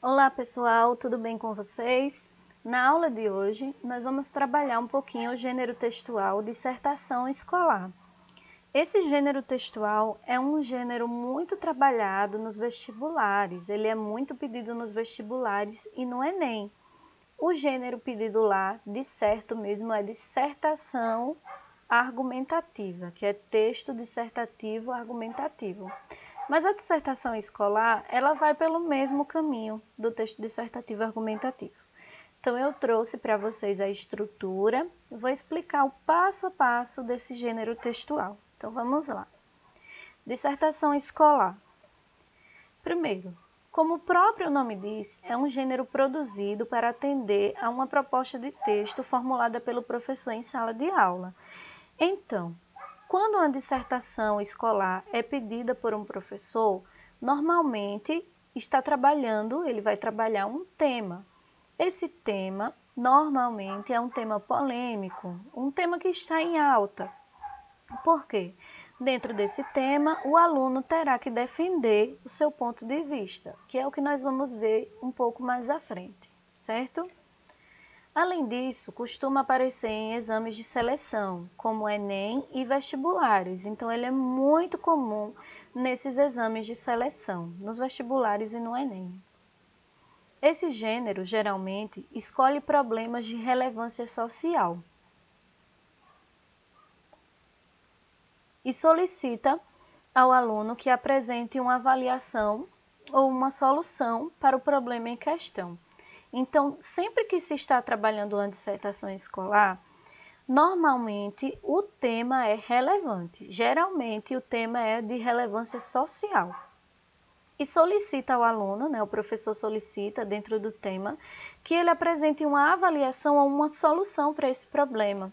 Olá pessoal, tudo bem com vocês? Na aula de hoje, nós vamos trabalhar um pouquinho o gênero textual dissertação escolar. Esse gênero textual é um gênero muito trabalhado nos vestibulares, ele é muito pedido nos vestibulares e no Enem. O gênero pedido lá, de certo mesmo, é dissertação argumentativa, que é texto dissertativo argumentativo. Mas a dissertação escolar, ela vai pelo mesmo caminho do texto dissertativo argumentativo. Então, eu trouxe para vocês a estrutura, vou explicar o passo a passo desse gênero textual. Então, vamos lá. Dissertação escolar. Primeiro, como o próprio nome diz, é um gênero produzido para atender a uma proposta de texto formulada pelo professor em sala de aula. Então, quando uma dissertação escolar é pedida por um professor, normalmente ele vai trabalhar um tema. Esse tema, normalmente, é um tema polêmico, um tema que está em alta. Por quê? Dentro desse tema, o aluno terá que defender o seu ponto de vista, que é o que nós vamos ver um pouco mais à frente, certo? Além disso, costuma aparecer em exames de seleção, como Enem e vestibulares. Então, ele é muito comum nesses exames de seleção, nos vestibulares e no Enem. Esse gênero, geralmente, escolhe problemas de relevância social e solicita ao aluno que apresente uma avaliação ou uma solução para o problema em questão. Então, sempre que se está trabalhando uma dissertação escolar, normalmente o tema é relevante. Geralmente o tema é de relevância social. E solicita ao aluno, o professor solicita dentro do tema, que ele apresente uma avaliação ou uma solução para esse problema.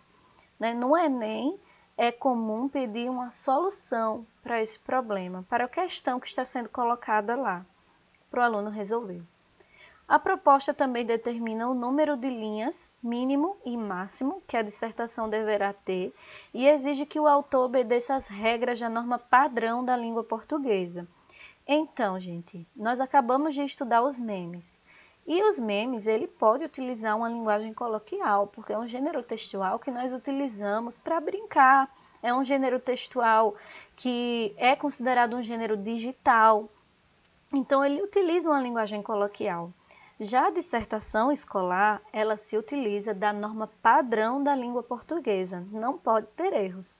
No Enem, é comum pedir uma solução para esse problema, para a questão que está sendo colocada lá, para o aluno resolver. A proposta também determina o número de linhas mínimo e máximo que a dissertação deverá ter e exige que o autor obedeça às regras da norma padrão da língua portuguesa. Então, gente, nós acabamos de estudar os memes. E os memes, ele pode utilizar uma linguagem coloquial, porque é um gênero textual que nós utilizamos para brincar. É um gênero textual que é considerado um gênero digital. Então, ele utiliza uma linguagem coloquial. Já a dissertação escolar, ela se utiliza da norma padrão da língua portuguesa, não pode ter erros.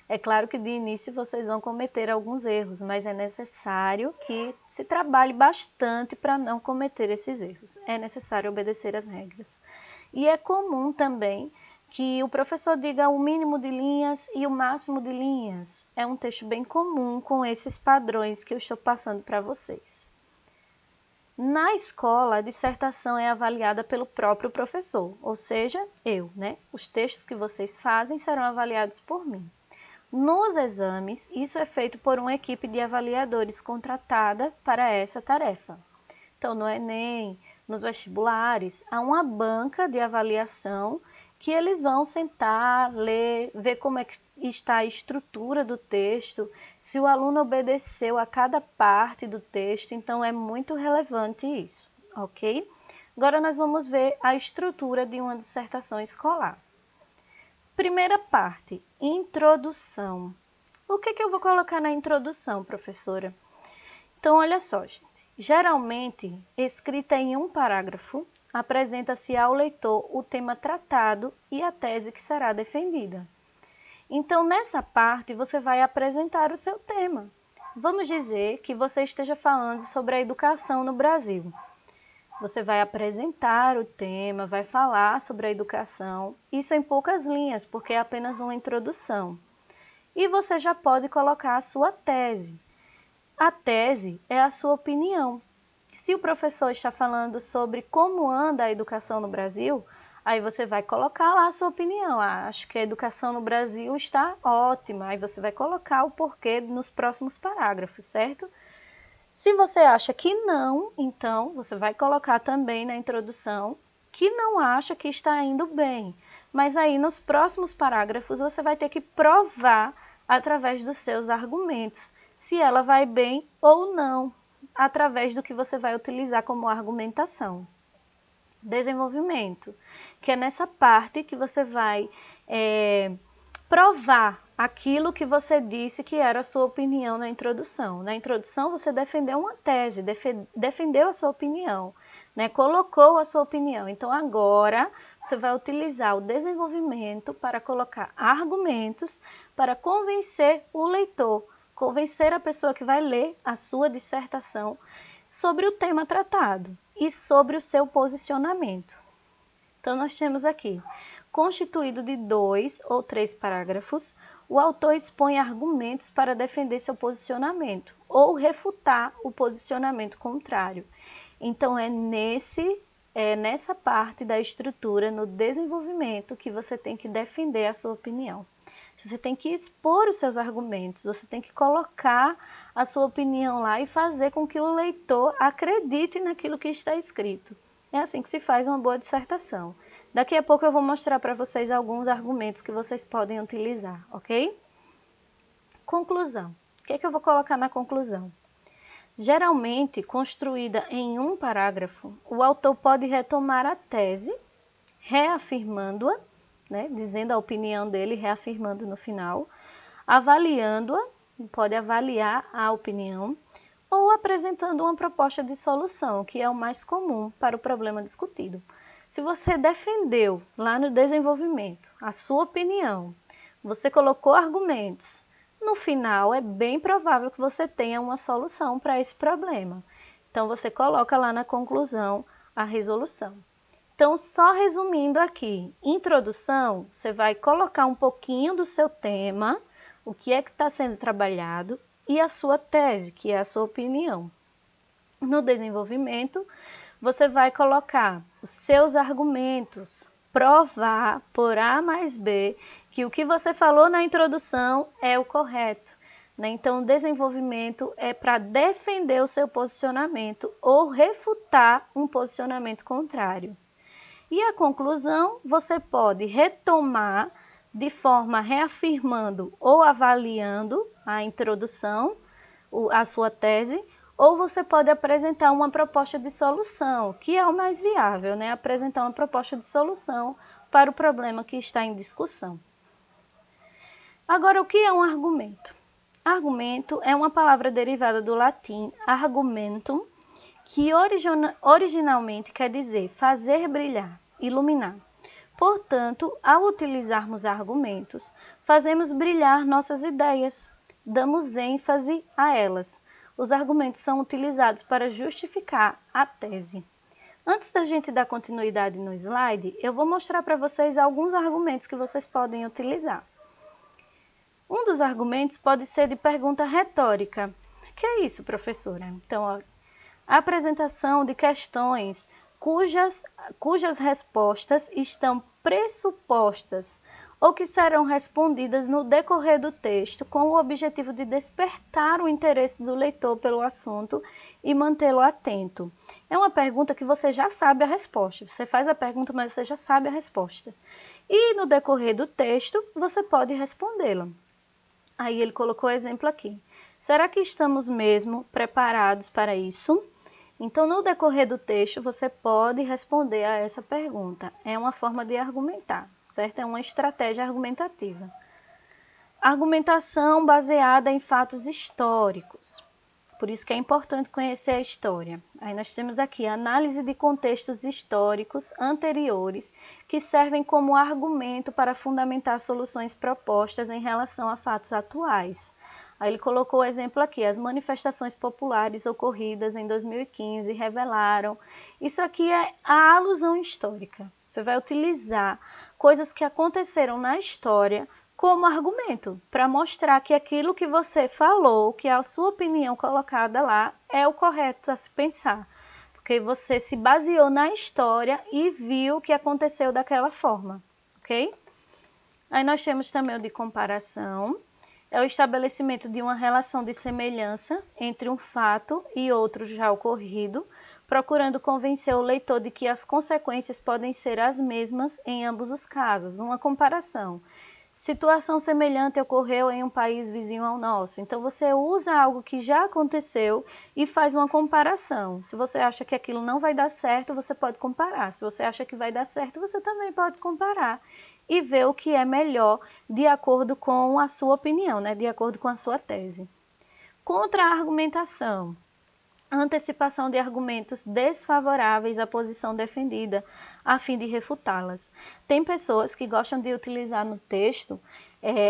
É claro que de início vocês vão cometer alguns erros, mas é necessário que se trabalhe bastante para não cometer esses erros. É necessário obedecer às regras. E é comum também que o professor diga o mínimo de linhas e o máximo de linhas. É um texto bem comum com esses padrões que eu estou passando para vocês. Na escola, a dissertação é avaliada pelo próprio professor, ou seja, eu, Os textos que vocês fazem serão avaliados por mim. Nos exames, isso é feito por uma equipe de avaliadores contratada para essa tarefa. Então, no Enem, nos vestibulares, há uma banca de avaliação que eles vão sentar, ler, ver como é que está a estrutura do texto, se o aluno obedeceu a cada parte do texto, então é muito relevante isso, ok? Agora nós vamos ver a estrutura de uma dissertação escolar. Primeira parte, introdução. O que eu vou colocar na introdução, professora? Então, olha só, gente. Geralmente, escrita em um parágrafo, apresenta-se ao leitor o tema tratado e a tese que será defendida. Então, nessa parte, você vai apresentar o seu tema. Vamos dizer que você esteja falando sobre a educação no Brasil. Você vai apresentar o tema, vai falar sobre a educação, isso em poucas linhas, porque é apenas uma introdução. E você já pode colocar a sua tese. A tese é a sua opinião. Se o professor está falando sobre como anda a educação no Brasil, aí você vai colocar lá a sua opinião. Acho que a educação no Brasil está ótima. Aí você vai colocar o porquê nos próximos parágrafos, certo? Se você acha que não, então você vai colocar também na introdução que não acha que está indo bem. Mas aí nos próximos parágrafos você vai ter que provar através dos seus argumentos se ela vai bem ou não. através do que você vai utilizar como argumentação. Desenvolvimento, que é nessa parte que você vai provar aquilo que você disse que era a sua opinião na introdução. Na introdução você defendeu uma tese, defendeu a sua opinião, né? Colocou a sua opinião. Então agora você vai utilizar o desenvolvimento para colocar argumentos para convencer o leitor, convencer a pessoa que vai ler a sua dissertação sobre o tema tratado e sobre o seu posicionamento. Então nós temos aqui, constituído de 2 ou 3 parágrafos, o autor expõe argumentos para defender seu posicionamento ou refutar o posicionamento contrário. Então é nessa parte da estrutura, no desenvolvimento, que você tem que defender a sua opinião. Você tem que expor os seus argumentos, você tem que colocar a sua opinião lá e fazer com que o leitor acredite naquilo que está escrito. É assim que se faz uma boa dissertação. Daqui a pouco eu vou mostrar para vocês alguns argumentos que vocês podem utilizar, ok? Conclusão. O que é que eu vou colocar na conclusão? Geralmente, construída em um parágrafo, o autor pode retomar a tese, reafirmando-a, né, dizendo a opinião dele, reafirmando no final, avaliando-a, pode avaliar a opinião, ou apresentando uma proposta de solução, que é o mais comum para o problema discutido. Se você defendeu lá no desenvolvimento a sua opinião, você colocou argumentos, no final é bem provável que você tenha uma solução para esse problema. Então você coloca lá na conclusão a resolução. Então, só resumindo aqui, introdução, você vai colocar um pouquinho do seu tema, o que é que está sendo trabalhado, e a sua tese, que é a sua opinião. No desenvolvimento, você vai colocar os seus argumentos, provar por A mais B que o que você falou na introdução é o correto, né? Então, o desenvolvimento é para defender o seu posicionamento ou refutar um posicionamento contrário. E a conclusão, você pode retomar de forma reafirmando ou avaliando a introdução, a sua tese, ou você pode apresentar uma proposta de solução, que é o mais viável, né? Apresentar uma proposta de solução para o problema que está em discussão. Agora, o que é um argumento? Argumento é uma palavra derivada do latim argumentum, que originalmente quer dizer fazer brilhar, iluminar. Portanto, ao utilizarmos argumentos, fazemos brilhar nossas ideias, damos ênfase a elas. Os argumentos são utilizados para justificar a tese. Antes da gente dar continuidade no slide, eu vou mostrar para vocês alguns argumentos que vocês podem utilizar. Um dos argumentos pode ser de pergunta retórica. O que é isso, professora? Então, a apresentação de questões cujas respostas estão pressupostas ou que serão respondidas no decorrer do texto com o objetivo de despertar o interesse do leitor pelo assunto e mantê-lo atento. É uma pergunta que você já sabe a resposta. Você faz a pergunta, mas você já sabe a resposta. E no decorrer do texto, você pode respondê-la. Aí ele colocou o exemplo aqui. Será que estamos mesmo preparados para isso? Então, no decorrer do texto, você pode responder a essa pergunta. É uma forma de argumentar, certo? É uma estratégia argumentativa. Argumentação baseada em fatos históricos. Por isso que é importante conhecer a história. Aí nós temos aqui a análise de contextos históricos anteriores que servem como argumento para fundamentar soluções propostas em relação a fatos atuais. Aí ele colocou o exemplo aqui, as manifestações populares ocorridas em 2015 revelaram. Isso aqui é a alusão histórica. Você vai utilizar coisas que aconteceram na história como argumento, para mostrar que aquilo que você falou, que a sua opinião colocada lá, é o correto a se pensar. Porque você se baseou na história e viu o que aconteceu daquela forma, ok? Aí nós temos também o de comparação. É o estabelecimento de uma relação de semelhança entre um fato e outro já ocorrido, procurando convencer o leitor de que as consequências podem ser as mesmas em ambos os casos. Uma comparação. Situação semelhante ocorreu em um país vizinho ao nosso. Então, você usa algo que já aconteceu e faz uma comparação. Se você acha que aquilo não vai dar certo, você pode comparar. Se você acha que vai dar certo, você também pode comparar e ver o que é melhor de acordo com a sua opinião, né? De acordo com a sua tese. Contra-argumentação. Antecipação de argumentos desfavoráveis à posição defendida, a fim de refutá-las. Tem pessoas que gostam de utilizar no texto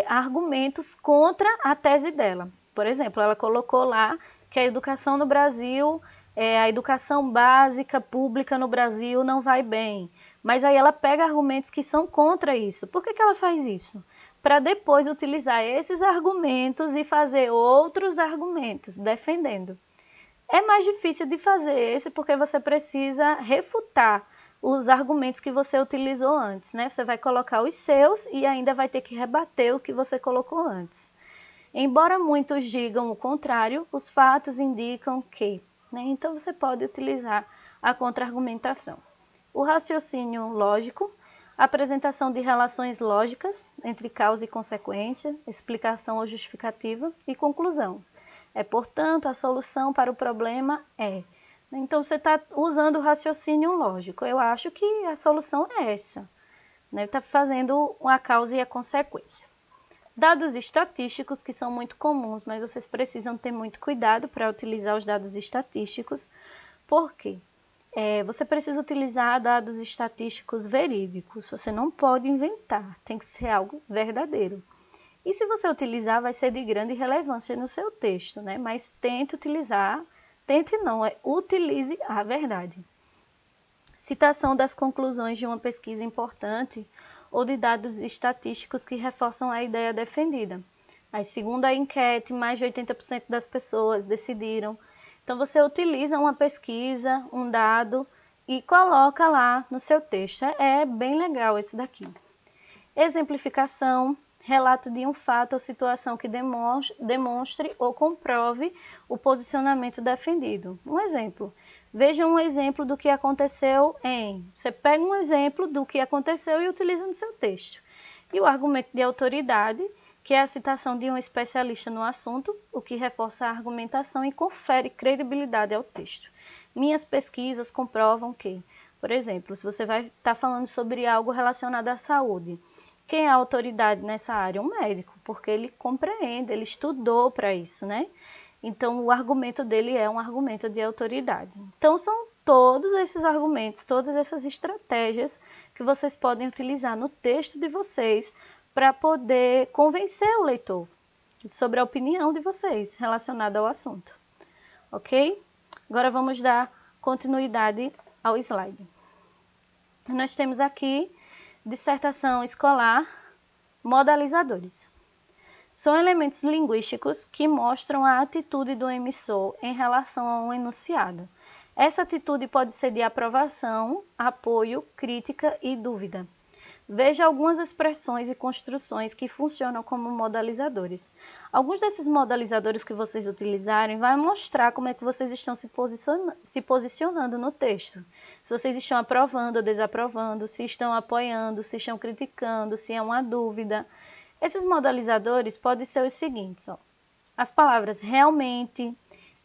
argumentos contra a tese dela. Por exemplo, ela colocou lá que a educação no Brasil, a educação básica pública no Brasil não vai bem. Mas aí ela pega argumentos que são contra isso. Por que ela faz isso? Para depois utilizar esses argumentos e fazer outros argumentos defendendo. É mais difícil de fazer esse porque você precisa refutar os argumentos que você utilizou antes, né? Você vai colocar os seus e ainda vai ter que rebater o que você colocou antes. Embora muitos digam o contrário, os fatos indicam que, né? Então você pode utilizar a contra-argumentação. O raciocínio lógico, apresentação de relações lógicas entre causa e consequência, explicação ou justificativa e conclusão. Portanto, a solução para o problema é. Então, você está usando o raciocínio lógico. Eu acho que a solução é essa. Está fazendo a causa e a consequência. Dados estatísticos, que são muito comuns, mas vocês precisam ter muito cuidado para utilizar os dados estatísticos. Por quê? Você precisa utilizar dados estatísticos verídicos. Você não pode inventar. Tem que ser algo verdadeiro. E se você utilizar, vai ser de grande relevância no seu texto, né? Mas utilize a verdade. Citação das conclusões de uma pesquisa importante ou de dados estatísticos que reforçam a ideia defendida. Aí, segundo a enquete, mais de 80% das pessoas decidiram. Então, você utiliza uma pesquisa, um dado e coloca lá no seu texto. É bem legal esse daqui. Exemplificação. Relato de um fato ou situação que demonstre ou comprove o posicionamento defendido. Um exemplo. Veja um exemplo do que aconteceu em... Você pega um exemplo do que aconteceu e utiliza no seu texto. E o argumento de autoridade, que é a citação de um especialista no assunto, o que reforça a argumentação e confere credibilidade ao texto. Minhas pesquisas comprovam que, por exemplo, se você vai estar falando sobre algo relacionado à saúde, quem é a autoridade nessa área? Um médico, porque ele compreende, ele estudou para isso, né? Então, o argumento dele é um argumento de autoridade. Então, são todos esses argumentos, todas essas estratégias que vocês podem utilizar no texto de vocês para poder convencer o leitor sobre a opinião de vocês relacionada ao assunto. Ok? Agora, vamos dar continuidade ao slide. Nós temos aqui dissertação escolar, modalizadores. São elementos linguísticos que mostram a atitude do emissor em relação a um enunciado. Essa atitude pode ser de aprovação, apoio, crítica e dúvida. Veja algumas expressões e construções que funcionam como modalizadores. Alguns desses modalizadores que vocês utilizarem vai mostrar como é que vocês estão se posicionando no texto. Se vocês estão aprovando ou desaprovando, se estão apoiando, se estão criticando, se é uma dúvida. Esses modalizadores podem ser os seguintes. As palavras realmente,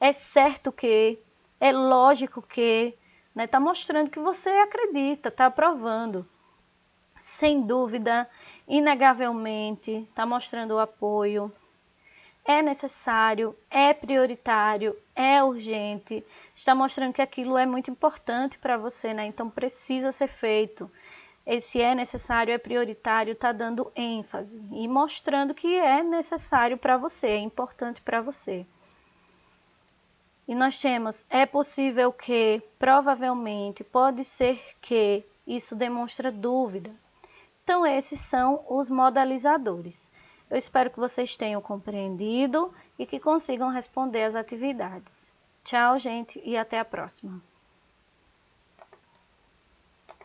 é certo que, é lógico que, né? Tá mostrando que você acredita, está aprovando. Sem dúvida, inegavelmente, está mostrando o apoio. É necessário, é prioritário, é urgente. Está mostrando que aquilo é muito importante para você, né? Então precisa ser feito. Esse é necessário, é prioritário, está dando ênfase e mostrando que é necessário para você, é importante para você. E nós temos, é possível que, provavelmente, pode ser que, isso demonstra dúvida. Então, esses são os modalizadores. Eu espero que vocês tenham compreendido e que consigam responder às atividades. Tchau, gente, e até a próxima.